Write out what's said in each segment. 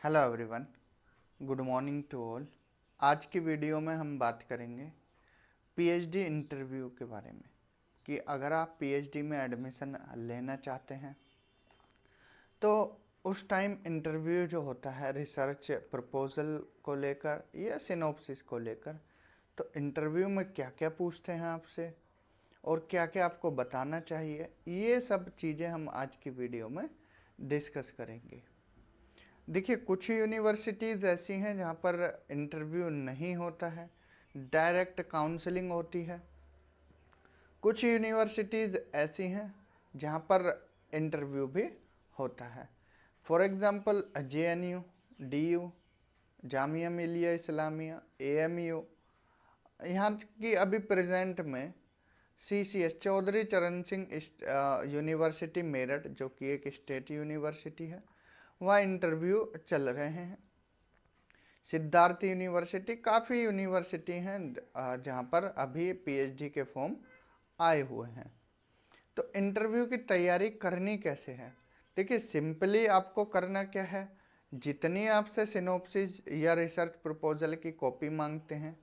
Hello everyone, good morning to all. आज की video में हम बात करेंगे पीएचडी इंटरव्यू के बारे में कि अगर आप पीएचडी में एडमिशन लेना चाहते हैं तो उस टाइम इंटरव्यू जो होता है रिसर्च प्रपोजल को लेकर या सिनॉप्सिस को लेकर, तो इंटरव्यू में क्या क्या पूछते हैं आपसे और क्या क्या आपको बताना चाहिए, ये सब चीज़ें हम आज की वीडियो में डिस्कस करेंगे। देखिए, कुछ यूनिवर्सिटीज़ ऐसी हैं जहाँ पर इंटरव्यू नहीं होता है, डायरेक्ट काउंसलिंग होती है। कुछ यूनिवर्सिटीज़ ऐसी हैं जहाँ पर इंटरव्यू भी होता है। For example JNU, DU, Jamia Millia Islamia, AMU. यहाँ की अभी प्रेजेंट में सीसीएस चौधरी चरण सिंह यूनिवर्सिटी मेरठ, जो कि एक स्टेट यूनिवर्सिटी है, वहाँ इंटरव्यू चल रहे हैं। सिद्धार्थ यूनिवर्सिटी, काफ़ी यूनिवर्सिटी हैं जहाँ पर अभी पीएचडी के फॉर्म आए हुए हैं। तो इंटरव्यू की तैयारी करनी कैसे है? देखिए, सिंपली आपको करना क्या है, जितनी आपसे सिनॉप्सिस या रिसर्च प्रपोजल की कॉपी मांगते हैं,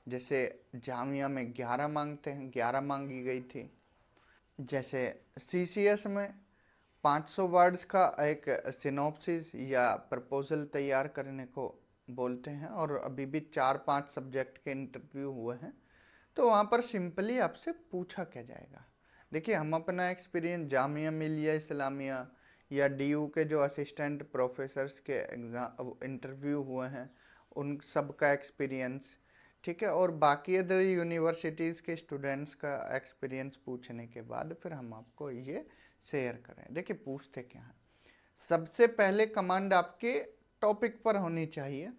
जैसे जामिया में 11 मांगते हैं, 11 मांगी गई थी। जैसे सीसीएस में 500 वर्ड्स का एक सिनॉप्सिस या प्रपोजल तैयार करने को बोलते हैं, और अभी भी 4-5 सब्जेक्ट के इंटरव्यू हुए हैं। तो वहाँ पर सिंपली आपसे पूछा क्या जाएगा। देखिए, हम अपना एक्सपीरियंस जामिया मिलिया इस्लामिया या डीयू के जो असिस्टेंट प्रोफेसर्स के एग्ज़ाम इंटरव्यू हुए हैं, उन सब का एक्सपीरियंस, ठीक है, और बाकी अदर यूनिवर्सिटीज़ के स्टूडेंट्स का एक्सपीरियंस पूछने के बाद फिर हम आपको ये शेयर करें। देखिए, पूछते क्या हैं। सबसे पहले कमांड आपके टॉपिक पर होनी चाहिए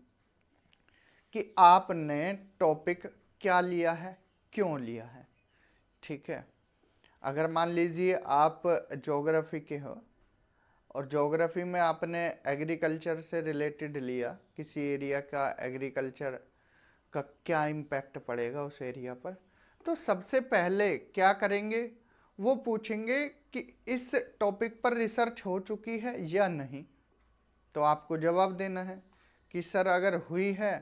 कि आपने टॉपिक क्या लिया है, क्यों लिया है। ठीक है, अगर मान लीजिए आप ज्योग्राफी के हो और ज्योग्राफी में आपने एग्रीकल्चर से रिलेटेड लिया, किसी एरिया का एग्रीकल्चर का क्या इम्पैक्ट पड़ेगा उस एरिया पर, तो सबसे पहले क्या करेंगे, वो पूछेंगे कि इस टॉपिक पर रिसर्च हो चुकी है या नहीं। तो आपको जवाब देना है कि सर अगर हुई है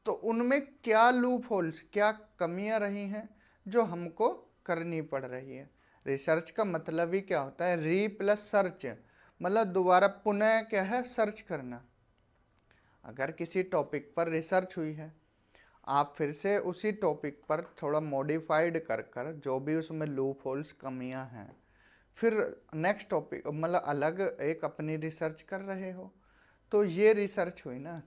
तो उनमें क्या लूप होल्स, क्या कमियां रही हैं जो हमको करनी पड़ रही है। रिसर्च का मतलब ही क्या होता है, री प्लस सर्च, मतलब दोबारा पुनः क्या है, सर्च करना। अगर किसी टॉपिक पर रिसर्च हुई है, आप फिर से उसी टॉपिक पर थोड़ा मॉडिफाइड कर कर जो भी उसमें लूप होल्स कमियां हैं, फिर नेक्स्ट टॉपिक मतलब अलग एक अपनी रिसर्च कर रहे हो, तो ये रिसर्च हुई ना।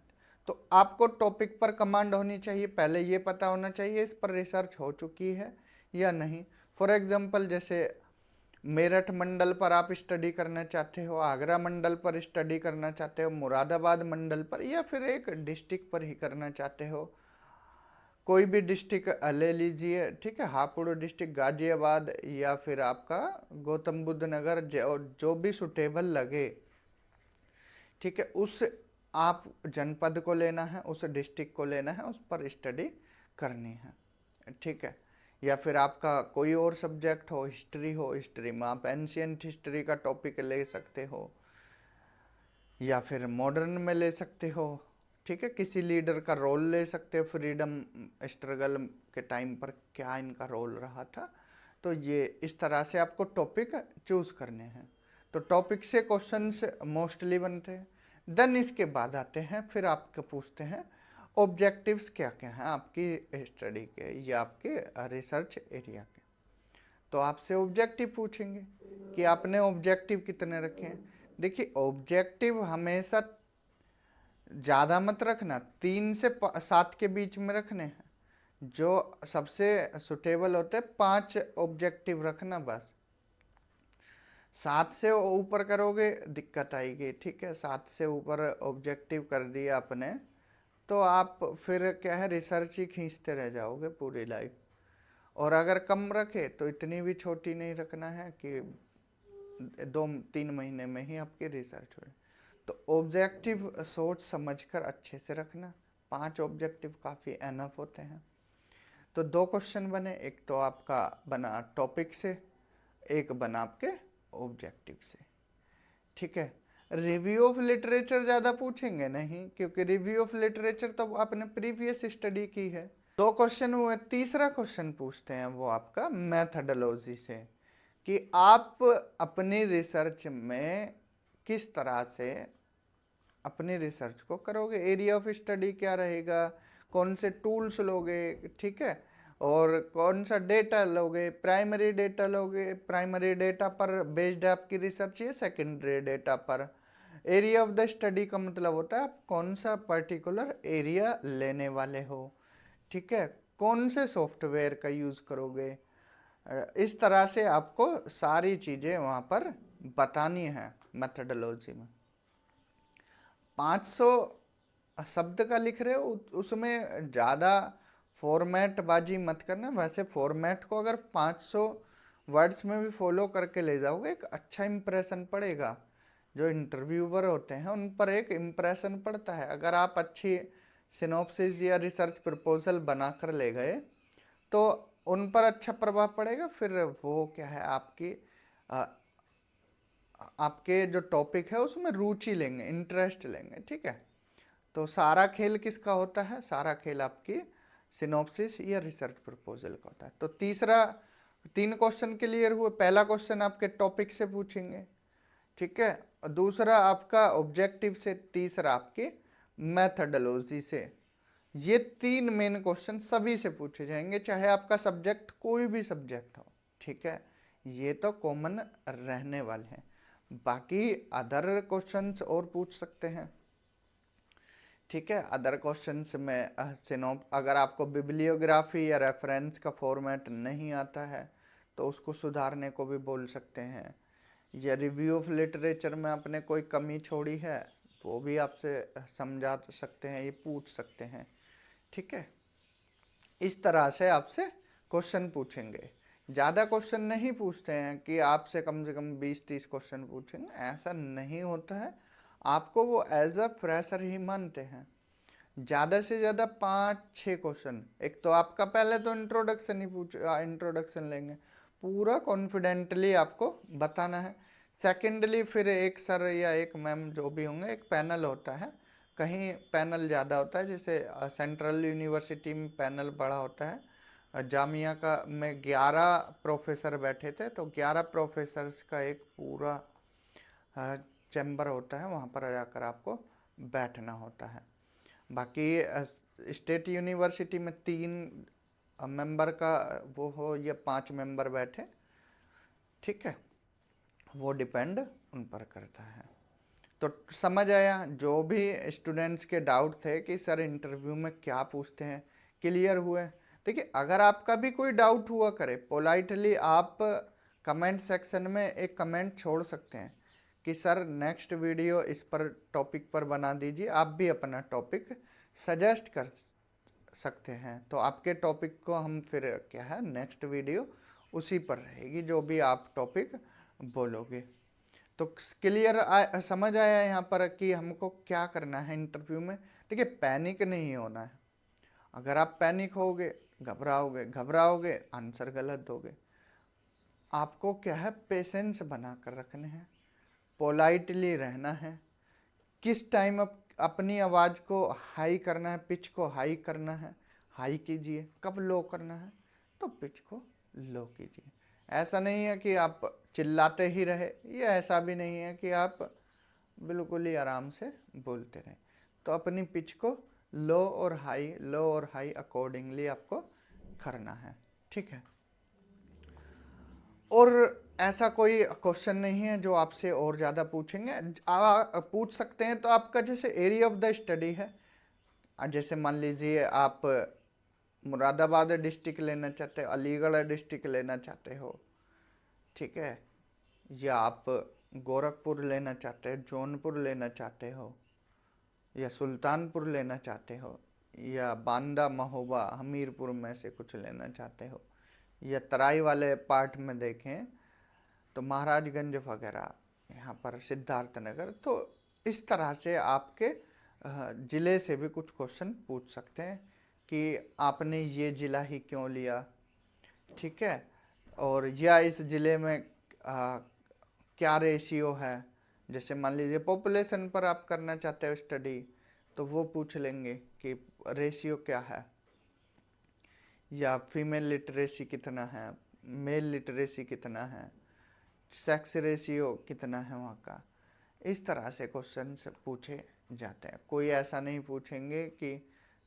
तो आपको टॉपिक पर कमांड होनी चाहिए, पहले ये पता होना चाहिए इस पर रिसर्च हो चुकी है या नहीं। फॉर एग्जांपल, जैसे मेरठ मंडल पर आप स्टडी करना चाहते हो, आगरा मंडल पर स्टडी करना चाहते हो, मुरादाबाद मंडल पर, या फिर एक डिस्ट्रिक्ट पर ही करना चाहते हो, कोई भी डिस्ट्रिक्ट ले लीजिए, ठीक है, हापुड़ डिस्ट्रिक्ट, गाजियाबाद, या फिर आपका गौतम बुद्ध नगर, जो भी सुटेबल लगे, ठीक है, उस आप जनपद को लेना है, उस डिस्ट्रिक्ट को लेना है, उस पर स्टडी करनी है। ठीक है, या फिर आपका कोई और सब्जेक्ट हो, हिस्ट्री हो, हिस्ट्री में आप एंशियंट हिस्ट्री का टॉपिक ले सकते हो, या फिर मॉडर्न में ले सकते हो। ठीक है, किसी लीडर का रोल ले सकते हो, फ्रीडम स्ट्रगल के टाइम पर क्या इनका रोल रहा था। तो ये इस तरह से आपको टॉपिक चूज करने हैं। तो टॉपिक से क्वेश्चंस मोस्टली बनते हैं। देन इसके बाद आते हैं, फिर आपको पूछते हैं ऑब्जेक्टिव्स क्या क्या हैं आपकी स्टडी के या आपके रिसर्च एरिया के। तो आपसे ऑब्जेक्टिव पूछेंगे कि आपने ऑब्जेक्टिव कितने रखे हैं। देखिए, ऑब्जेक्टिव हमेशा ज़्यादा मत रखना, 3 से 7 के बीच में रखने हैं। जो सबसे सुटेबल होते हैं 5 ऑब्जेक्टिव रखना बस। 7 से ऊपर करोगे दिक्कत आएगी। ठीक है, 7 से ऊपर ऑब्जेक्टिव कर दिया आपने तो आप फिर क्या है, रिसर्च ही खींचते रह जाओगे पूरी लाइफ। और अगर कम रखे तो इतनी भी छोटी नहीं रखना है कि 2-3 महीने में ही आपकी रिसर्च हो। तो ऑब्जेक्टिव सोच समझकर अच्छे से रखना, 5 ऑब्जेक्टिव काफ़ी एनफ होते हैं। तो 2 क्वेश्चन बने, एक तो आपका बना टॉपिक से, एक बना आपके ऑब्जेक्टिव से। ठीक है, रिव्यू ऑफ लिटरेचर ज़्यादा पूछेंगे नहीं, क्योंकि रिव्यू ऑफ लिटरेचर तो आपने प्रीवियस स्टडी की है। 2 क्वेश्चन हुए। तीसरा क्वेश्चन पूछते हैं वो आपका मेथडोलॉजी से, कि आप अपनी रिसर्च में किस तरह से अपनी रिसर्च को करोगे, एरिया ऑफ स्टडी क्या रहेगा, कौन से टूल्स लोगे, ठीक है, और कौन सा डेटा लोगे, प्राइमरी डेटा लोगे, प्राइमरी डेटा पर बेस्ड आपकी रिसर्च है, सेकेंडरी डेटा पर। एरिया ऑफ द स्टडी का मतलब होता है आप कौन सा पर्टिकुलर एरिया लेने वाले हो, ठीक है, कौन से सॉफ्टवेयर का यूज़ करोगे। इस तरह से आपको सारी चीज़ें वहाँ पर बतानी है मेथडोलॉजी में। 500 शब्द का लिख रहे हो, उसमें ज़्यादा फॉर्मेट बाजी मत करना। वैसे फॉर्मेट को अगर 500 वर्ड्स में भी फॉलो करके ले जाओगे, एक अच्छा इंप्रेशन पड़ेगा। जो इंटरव्यूवर होते हैं उन पर एक इम्प्रेशन पड़ता है। अगर आप अच्छी सिनॉप्सिस या रिसर्च प्रपोजल बना कर ले गए तो उन पर अच्छा प्रभाव पड़ेगा। फिर वो क्या है, आपके जो टॉपिक है उसमें रुचि लेंगे, इंटरेस्ट लेंगे, ठीक है। तो सारा खेल किसका होता है, सारा खेल आपकी सिनॉप्सिस या रिसर्च प्रपोजल का होता है। तो 3 क्वेश्चन क्लियर हुए। पहला क्वेश्चन आपके टॉपिक से पूछेंगे, ठीक है, और दूसरा आपका ऑब्जेक्टिव से, तीसरा आपके मेथडोलॉजी से। ये 3 मेन क्वेश्चन सभी से पूछे जाएंगे, चाहे आपका सब्जेक्ट कोई भी सब्जेक्ट हो, ठीक है। ये तो कॉमन रहने वाले हैं। बाकी अदर क्वेश्चंस और पूछ सकते हैं, ठीक है। अदर क्वेश्चंस में अगर आपको बिब्लियोग्राफी या रेफरेंस का फॉर्मेट नहीं आता है तो उसको सुधारने को भी बोल सकते हैं, या रिव्यू ऑफ लिटरेचर में आपने कोई कमी छोड़ी है वो भी आपसे समझा सकते हैं, ये पूछ सकते हैं, ठीक है। इस तरह से आपसे क्वेश्चन पूछेंगे। ज़्यादा क्वेश्चन नहीं पूछते हैं कि आपसे कम से कम 20-30 क्वेश्चन पूछेंगे, ऐसा नहीं होता है। आपको वो एज अ फ्रेशर ही मानते हैं। ज़्यादा से ज़्यादा 5-6 क्वेश्चन। एक तो आपका पहले तो इंट्रोडक्शन ही इंट्रोडक्शन लेंगे, पूरा कॉन्फिडेंटली आपको बताना है। सेकेंडली फिर एक सर या एक मैम जो भी होंगे, एक पैनल होता है, कहीं पैनल ज़्यादा होता है, जैसे सेंट्रल यूनिवर्सिटी में पैनल बड़ा होता है। जामिया का में 11 प्रोफेसर बैठे थे, तो 11 प्रोफेसर्स का एक पूरा चैम्बर होता है, वहाँ पर जाकर आपको बैठना होता है। बाकी स्टेट यूनिवर्सिटी में 3 मेंबर का वो हो या 5 मेंबर बैठे, ठीक है, वो डिपेंड उन पर करता है। तो समझ आया, जो भी स्टूडेंट्स के डाउट थे कि सर इंटरव्यू में क्या पूछते हैं, क्लियर हुए। देखिए, अगर आपका भी कोई डाउट हुआ करे, पोलाइटली आप कमेंट सेक्शन में एक कमेंट छोड़ सकते हैं कि सर नेक्स्ट वीडियो इस पर टॉपिक पर बना दीजिए। आप भी अपना टॉपिक सजेस्ट कर सकते हैं, तो आपके टॉपिक को हम फिर क्या है, नेक्स्ट वीडियो उसी पर रहेगी जो भी आप टॉपिक बोलोगे। तो क्लियर समझ आया यहाँ पर कि हमको क्या करना है इंटरव्यू में। देखिए, पैनिक नहीं होना है। अगर आप पैनिक होगे, घबराओगे आंसर गलत दोगे। आपको क्या है, पेशेंस बना कर रखने हैं, पोलाइटली रहना है। किस टाइम अपनी आवाज़ को हाई करना है, पिच को हाई करना है, हाई कीजिए। कब लो करना है, तो पिच को लो कीजिए। ऐसा नहीं है कि आप चिल्लाते ही रहे, ये ऐसा भी नहीं है कि आप बिल्कुल ही आराम से बोलते रहें। तो अपनी पिच को लो और हाई अकॉर्डिंगली आपको करना है, ठीक है। और ऐसा कोई क्वेश्चन नहीं है जो आपसे और ज़्यादा पूछेंगे। पूछ सकते हैं तो आपका जैसे एरिया ऑफ द स्टडी है, जैसे मान लीजिए आप मुरादाबाद डिस्ट्रिक्ट लेना चाहते हो, अलीगढ़ डिस्ट्रिक्ट लेना चाहते हो, ठीक है, या आप गोरखपुर लेना चाहते हो, जौनपुर लेना चाहते हो, या सुल्तानपुर लेना चाहते हो, या बांदा महोबा हमीरपुर में से कुछ लेना चाहते हो, या तराई वाले पार्ट में देखें तो महाराजगंज वगैरह, यहाँ पर सिद्धार्थनगर। तो इस तरह से आपके ज़िले से भी कुछ क्वेश्चन पूछ सकते हैं कि आपने ये ज़िला ही क्यों लिया, ठीक है, और या इस ज़िले में क्या रेशियो है, जैसे मान लीजिए पॉपुलेशन पर आप करना चाहते हो स्टडी, तो वो पूछ लेंगे कि रेशियो क्या है, या फीमेल लिटरेसी कितना है, मेल लिटरेसी कितना है, सेक्स रेशियो कितना है वहाँ का। इस तरह से क्वेश्चन पूछे जाते हैं। कोई ऐसा नहीं पूछेंगे कि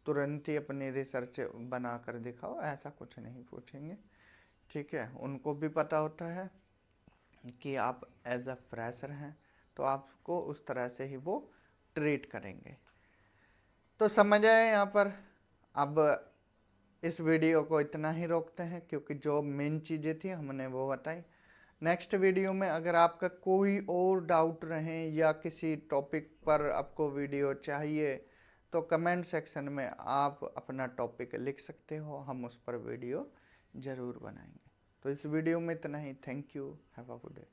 तुरंत ही अपनी रिसर्च बना कर दिखाओ, ऐसा कुछ नहीं पूछेंगे। ठीक है, उनको भी पता होता है कि आप एज अ फ्रेशर हैं, तो आपको उस तरह से ही वो ट्रीट करेंगे। तो समझ आए यहाँ पर। अब इस वीडियो को इतना ही रोकते हैं, क्योंकि जो मेन चीज़ें थी हमने वो बताई। नेक्स्ट वीडियो में अगर आपका कोई और डाउट रहे या किसी टॉपिक पर आपको वीडियो चाहिए, तो कमेंट सेक्शन में आप अपना टॉपिक लिख सकते हो, हम उस पर वीडियो ज़रूर बनाएंगे। तो इस वीडियो में इतना ही। Thank you, have a good day.